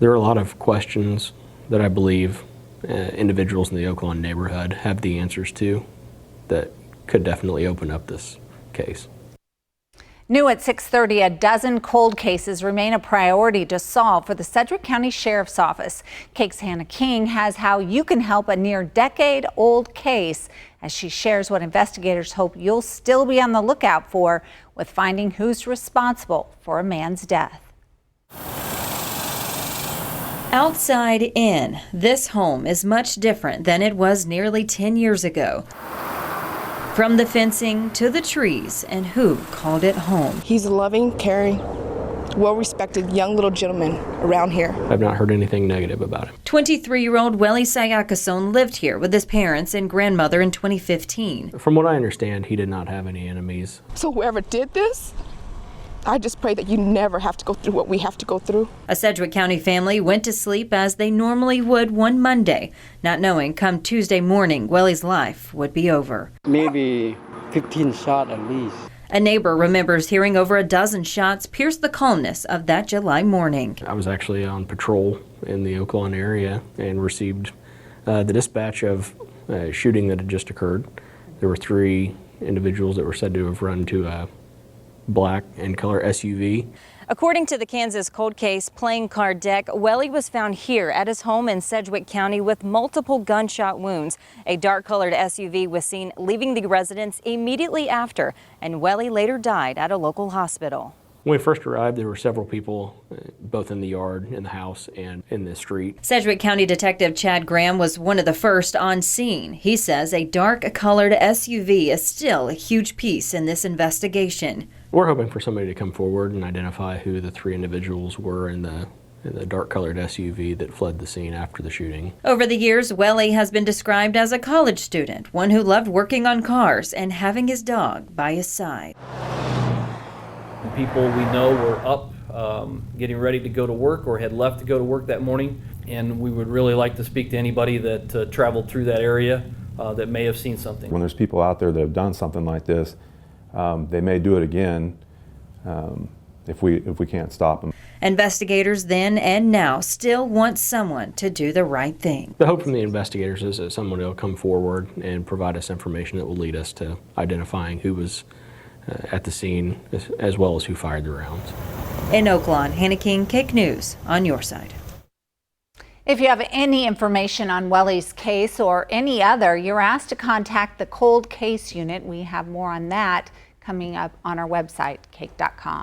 There are a lot of questions that I believe individuals in the KAKEland neighborhood have the answers to that could definitely open up this case. New at 6:30, a dozen cold cases remain a priority to solve for the Sedgwick County Sheriff's Office. KAKE's Hannah King has how you can help a near-decade-old case as she shares what investigators hope you'll still be on the lookout for with finding who's responsible for a man's death. Outside in, this home is much different than it was nearly 10 years ago. From the fencing to the trees and who called it home. He's a loving, caring, well-respected young little gentleman around here. I've not heard anything negative about him. 23-year-old Welly lived here with his parents and grandmother in 2015. From what I understand, he did not have any enemies. So whoever did this, I just pray that you never have to go through what we have to go through. A Sedgwick County family went to sleep as they normally would one Monday, not knowing come Tuesday morning Welly's life would be over. Maybe 15 shots at least. A neighbor remembers hearing over a dozen shots pierce the calmness of that July morning. I was actually on patrol in the KAKEland area and received the dispatch of a shooting that had just occurred. There were 3 individuals that were said to have run to a black and color SUV. According to the Kansas cold case playing card deck, Welly was found here at his home in Sedgwick County with multiple gunshot wounds. A dark-colored SUV was seen leaving the residence immediately after, and Welly later died at a local hospital. When we first arrived, there were several people, both in the yard, in the house, and in the street. Sedgwick County Detective Chad Graham was one of the first on scene. He says a dark-colored SUV is still a huge piece in this investigation. We're hoping for somebody to come forward and identify who the 3 individuals were in the dark-colored SUV that fled the scene after the shooting. Over the years, Welly has been described as a college student, one who loved working on cars and having his dog by his side. People we know were up getting ready to go to work or had left to go to work that morning, and we would really like to speak to anybody that traveled through that area that may have seen something. When there's people out there that have done something like this, they may do it again if we can't stop them. Investigators then and now still want someone to do the right thing. The hope from the investigators is that someone will come forward and provide us information that will lead us to identifying who was at the scene, as well as who fired the rounds. In KAKEland, Hannah King, KAKE News, on your side. If you have any information on Welly's case or any other, you're asked to contact the Cold Case Unit. We have more on that coming up on our website, kake.com.